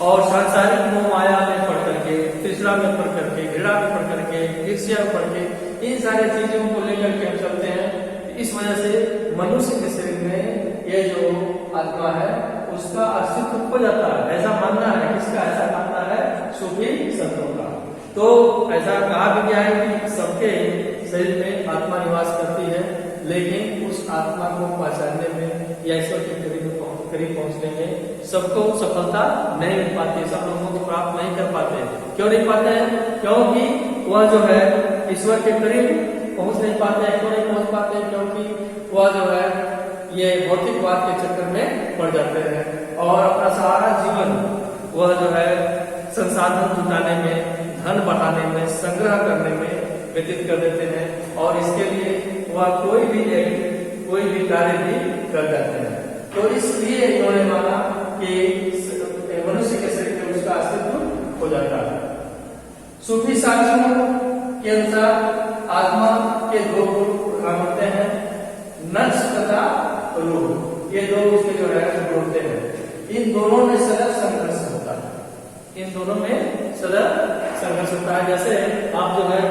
और सांसारिक मोह माया में पड़ करके, तृष्णा में पड़ करके, घृणा में पड़ करके, ईर्ष्या में पड़ के, इन सारी चीजों को लेकर के हम चलते हैं। इस वजह से मनुष्य के शरीर में ये जो आत्मा है उसका अस्तित्व हो जाता है, ऐसा मानना है। किसका ऐसा मानना है? सूफी संतों का। तो ऐसा कहा भी गया है कि सबके शरीर में आत्मा निवास करती है, लेकिन उस आत्मा को पहचानने में या ईश्वर के करीब पहुंचने में सबको सफलता नहीं मिल पाती, सब लोगों को प्राप्त नहीं कर पाते। क्यों नहीं पाते हैं? क्योंकि वह जो है ईश्वर के करीब पहुंच नहीं पाते हैं। क्यों नहीं पहुंच पाते हैं? क्योंकि वह जो है ये भौतिकवाद के चक्कर में पड़ जाते हैं और अपना सारा जीवन वह जो है संसाधन जुटाने में, धन बढ़ाने में, संग्रह करने में व्यतीत कर देते हैं और इसके लिए वह कोई भी कार्य भी कर जाते हैं। तो इसलिए इन्होंने माना कि मनुष्य के शरीर में उसका अस्तित्व हो जाता है। सूफी साक्ष्यों के अनुसार आत्मा के दो गुण होते हैं, नफ्स तथा रूह। ये दो उसके जो है होते हैं। इन दोनों में सदैव संघर्ष होता है। इन दोनों में सदैव संघर्ष होता है। जैसे आप जो है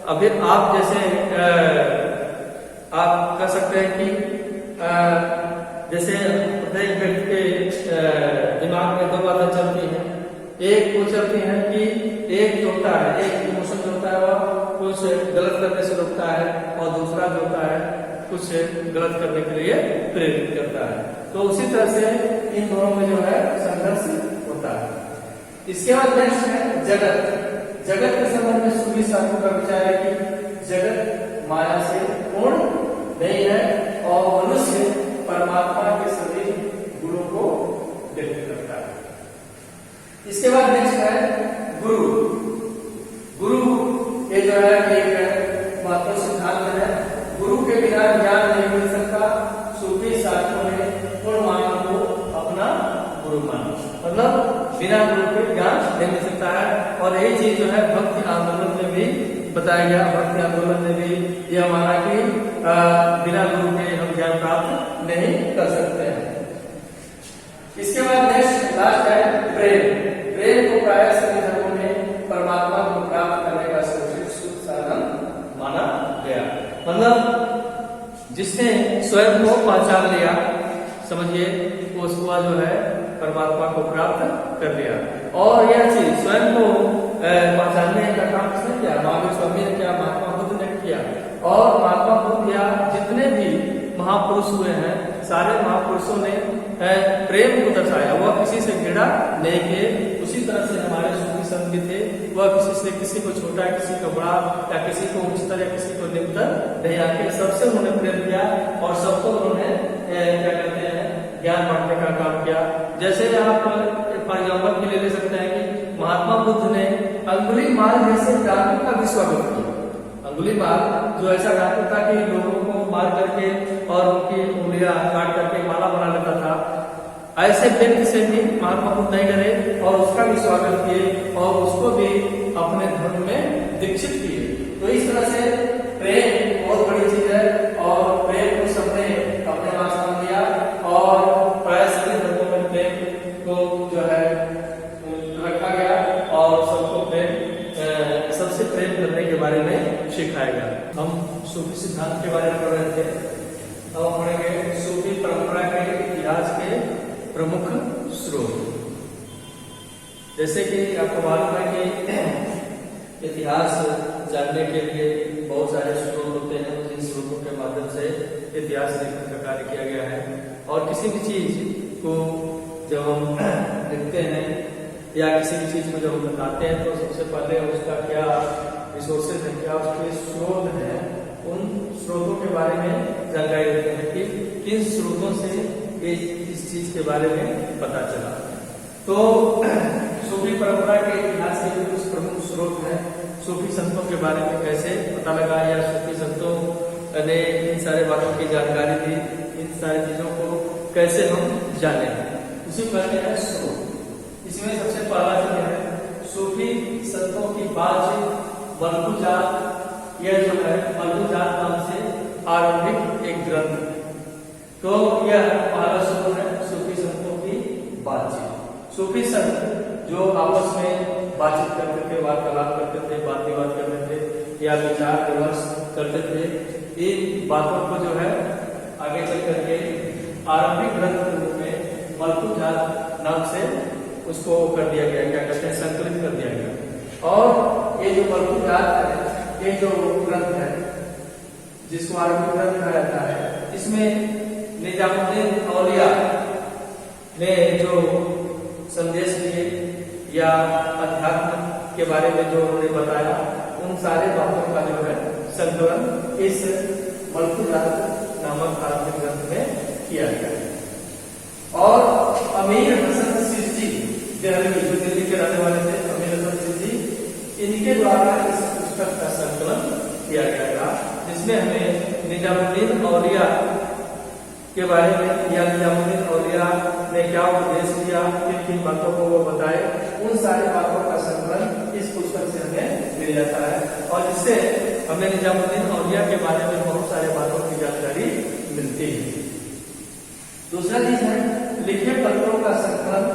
अभी आप जैसे आप कह सकते हैं कि जैसे प्रत्येक व्यक्ति के दिमाग में दो बातें चलती हैं। एक वो चलती है कि एक जो होता है, एक इमोशन जो होता है वह कुछ गलत करने से रोकता है और दूसरा जो होता है कुछ गलत करने के लिए प्रेरित करता है। तो उसी तरह से इन दोनों में जो है संघर्ष होता है। इसके बाद नेक्स्ट है जगत। जगत के संबंध में सूफी शास्त्रों का विचार है कि जगत माया से पूर्ण नहीं है और मनुष्य परमात्मा के सभी गुणों को व्यक्त करता है। इसके बाद नेक्स्ट है गुरु। गुरु ये जो है एक महत्वपूर्ण सिद्धांत है। गुरु के बिना ज्ञान नहीं मिल सकता। सूफी शास्त्रों ने पूर्ण मानव को अपना गुरु माना, मतलब बिना गुरु के ज्ञान नहीं मिल सकता है। और यही चीज जो है भक्ति आंदोलन में भी बताया गया। भक्ति आंदोलन में भी यह माना कि बिना गुरु के हम ज्ञान प्राप्त नहीं कर सकते हैं। इसके बाद नेक्स्ट लास्ट है प्रेम। प्रेम को प्राय सभी धर्मों में परमात्मा को प्राप्त करने का सर्वश्रेष्ठ साधन माना गया। मतलब जिसने स्वयं को पहचान लिया, समझिए उसको जो है परमात्मा को प्राप्त कर लिया। और यह चीज स्वयं को पहचानने का काम किसने किया? महावीर स्वामी ने किया, महात्मा बुद्ध ने किया। और महात्मा बुद्ध या जितने भी महापुरुष हुए हैं, सारे महापुरुषों ने प्रेम को दर्शाया। वह किसी से घृणा नहीं किए। उसी तरह से हमारे सूफी संत भी थे। वह किसी को छोटा, किसी को बड़ा या किसी को उच्चतर या किसी को निम्नतर नहीं आके सबसे उन्होंने प्रेम किया और सबको उन्होंने क्या कहते हैं ज्ञान बांटने का काम किया। जैसे आप फॉर एग्जाम्पल के लिए ले सकते हैं कि महात्मा बुद्ध ने अंगुलीमाल जैसे डाकू का भी स्वागत किया। अंगुलीमाल जो ऐसा डाकू था कि लोगों को मार करके और उनकी उंगलियां काट करके माला बना लेता था, ऐसे व्यक्ति से भी महात्मा बुद्ध नहीं डरे और उसका भी स्वागत किए और उसको भी अपने धर्म में दीक्षित किए। तो इस तरह से प्रेम बहुत बड़ी चीज है और प्रेम को सबने अपने पास मान लिया और प्राय सभी धर्मों में प्रेम को जो है रखा गया और सबको सबसे प्रेम करने के बारे में सिखाया गया। हम सूफी सिद्धांत के बारे में पढ़ रहे थे। अब हम पढ़ेंगे सूफी परंपरा के इतिहास के प्रमुख स्रोत। जैसे कि आपको मालूम है कि इतिहास जानने के लिए बहुत सारे स्रोत होते हैं। जिन स्रोतों के माध्यम से इतिहास लेखन का कार्य किया गया है। और किसी भी चीज को जब हम लिखते हैं या किसी भी चीज को जब हम बताते हैं तो सबसे पहले उसका क्या रिसोर्सेज है, क्या उसके स्रोत हैं, उन स्रोतों के बारे में जानकारी देते हैं कि किन स्रोतों से इस चीज के बारे में पता चला। तो सूफी परंपरा के इतिहास के कुछ प्रमुख स्रोत हैं। सूफी संतों के बारे में कैसे पता लगा या सूफी संतों ने इन सारे बातों की जानकारी दी, इन सारी चीजों को कैसे हम जाने। उसी पहले है स्रोत। इसमें सबसे पहला जो है सूफी संतों की बातचीत मलकुजात, यह जो है मलकुजात नाम से आरंभिक एक ग्रंथ है। तो यह पहला स्रोत है सूफी संतों की बातचीत। सूफी संत जो आपस में बातचीत करते थे, वार्तालाप करते थे, बात विवाद करते थे या विचार विमर्श करते थे, इन बातों को जो है आगे चल करके आरंभिक ग्रंथ के रूप में मलकुजात नाम से उसको कर दिया गया, क्या कहते हैं संकलित कर दिया गया। और ये जो मलकुजात है, ये जो ग्रंथ है जिसको आरंभिक ग्रंथ कहा जाता है, इसमें निजामुद्दीन औलिया ने जो संदेश दिए या अध्यात्म के बारे में जो उन्होंने बताया, उन उन सारे बातों का जो है संकलन इस मल्टीराग नामक आरंभिक ग्रंथ में किया गया है। और अमीर हसन सिद्दी दिल्ली, जो दिल्ली के रहने वाले थे, अमीर हसन सिद्दी, इनके द्वारा इस पुस्तक का संकलन किया गया था, जिसमें हमें निजामुद्दीन औलिया के बारे में या निजामुद्दीन औलिया ने क्या उपदेश दिया, किन किन बातों को वो बताए, उन सारी बातों का संकलन इस पुस्तक से हमें मिल जाता है। और इससे हमें निजामुद्दीन औलिया के बारे में बहुत सारे बातों की जानकारी मिलती है। दूसरा चीज है लिखे पत्रों का संकलन।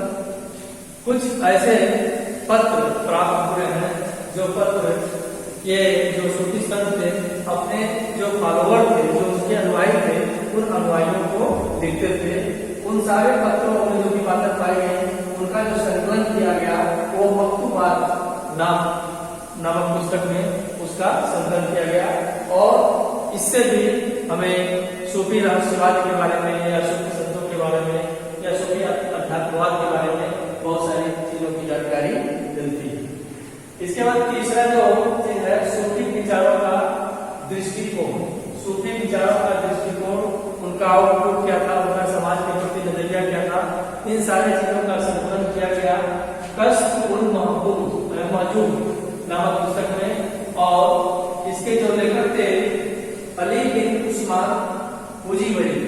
कुछ ऐसे पत्र प्राप्त हुए हैं जो पत्र ये जो सूफी संत थे अपने जो फॉलोवर थे, जो उसके अनुयायी थे, उन अनुयायियों को लिखते थे। उन सारे पत्रों में जो भी बातें पाई गई उनका जो संकलन किया गया वो मकतूबात नामक पुस्तक में उसका संकलन किया गया। और इससे भी हमें सूफी रहस्यवाद के बारे में या सूफी संतों के बारे में या सूफी अध्यात्मवाद के बारे में बहुत सारी चीजों की जानकारी मिलती है। इसके बाद तीसरा जो चीज है सूफी विचारों का दृष्टिकोण। सूफी विचारों का दृष्टिकोण, उनका आउटलुक क्या था, उनका समाज के प्रति नजरिया क्या था, इन सारी चीजों का संकलन किया गया कश्फ उल महजूब नामक पुस्तक में। और इसके जो लेखक थे अली बिन उस्मान मुजीबरी,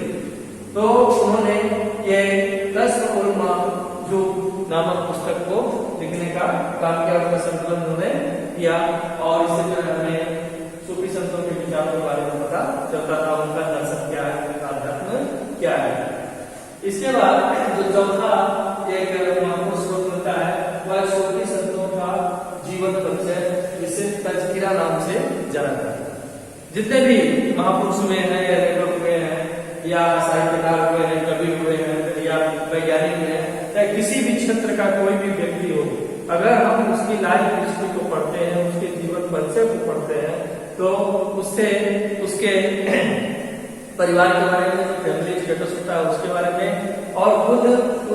तो उन्होंने ये कश्फ उल महजूब नामक पुस्तक को लिखने का काम किया, उसका संकलन उन्होंने किया। और इससे जो है हमें सूफी संतों के विचारों के बारे में पता चलता था, उनका दर्शन क्या है, उनका अध्यात्म क्या है। इसके बाद जो चौथा एक महत्वपूर्ण स्रोत मिलता है वह सूफी संतों का जीवन परिचय, जिसे तज़किरा नाम से जाना जाता है। जितने भी महापुरुष हुए हैं या लेखक हुए हैं या साहित्यकार हुए हैं, कवि हुए हैं या वैज्ञानिक हुए हैं, चाहे किसी भी क्षेत्र का कोई भी व्यक्ति हो, अगर हम उसकी लाइफ हिस्ट्री को पढ़ते हैं, उसके जीवन परिचय को पढ़ते हैं, तो उससे उसके परिवार के बारे में, फैमिली स्टेटस होता है उसके बारे में, और खुद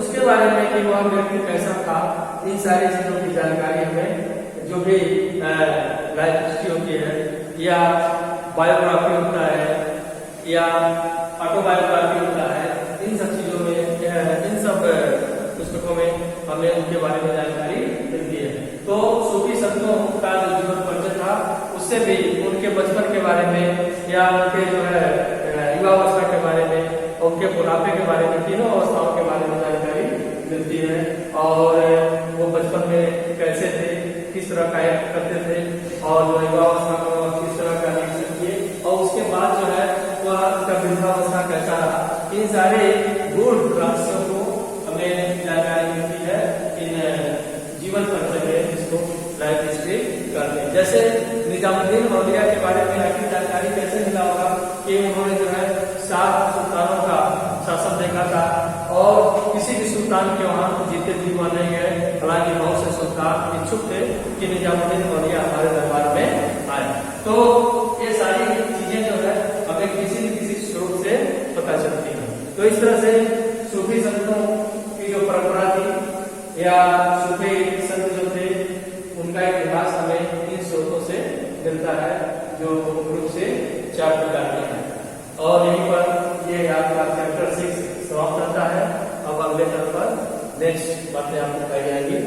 उसके बारे में कि वह व्यक्ति कैसा था, इन सारी चीजों की जानकारी हमें जो भी लाइफ हिस्ट्री होती है या बायोग्राफी होता है या ऑटोबायोग्राफी होता है, इन सब चीजों में, इन सब पुस्तकों में हमें उनके बारे में जानकारी मिलती है। तो सूफी संतों का जो जीवन परिचय था उससे भी उनके बचपन के बारे में या उनके जो है युवावस्था के बारे में, उनके बुढ़ापे के बारे में, तीनों अवस्थाओं के बारे में जानकारी मिलती है। और वो बचपन में कैसे थे, किस तरह का करते थे, और जो युवावस्था में किस तरह का रिएक्शन किए, और उसके बाद जो है वह वृद्धावस्था कैसा रहा, इन सारे गूढ़ रहस्यों को हमें जानकारी मिलती है इन जीवन परिचय में, जिसको लाइफ हिस्ट्री करते हैं। जैसे निजामुद्दीन औलिया के बारे में आखिर जानकारी कैसे मिला होगा कि उन्होंने जो है 7 सुल्तानों का शासन देखा था और किसी भी सुल्तान के वहां जीते जी वहां नहीं गए, हालांकि बहुत से सुल्तान इच्छुक थे कि निजामुद्दीन औलिया हमारे दरबार में आए। तो ये सारी चीजें जो है हमें किसी न किसी स्रोत से पता चलती है। तो इस तरह से सूफी संतों की जो परंपरा थी या सूफी संत जो थे उनका इतिहास हमें इन स्रोतों से मिलता है, जो मुख्य रूप से 4 प्रकार के हैं। और यहीं पर ये आपका चैप्टर 6 समाप्त होता है। अब अगले चैप्टर पर नेक्स्ट बातें आपको बताई जाएंगी।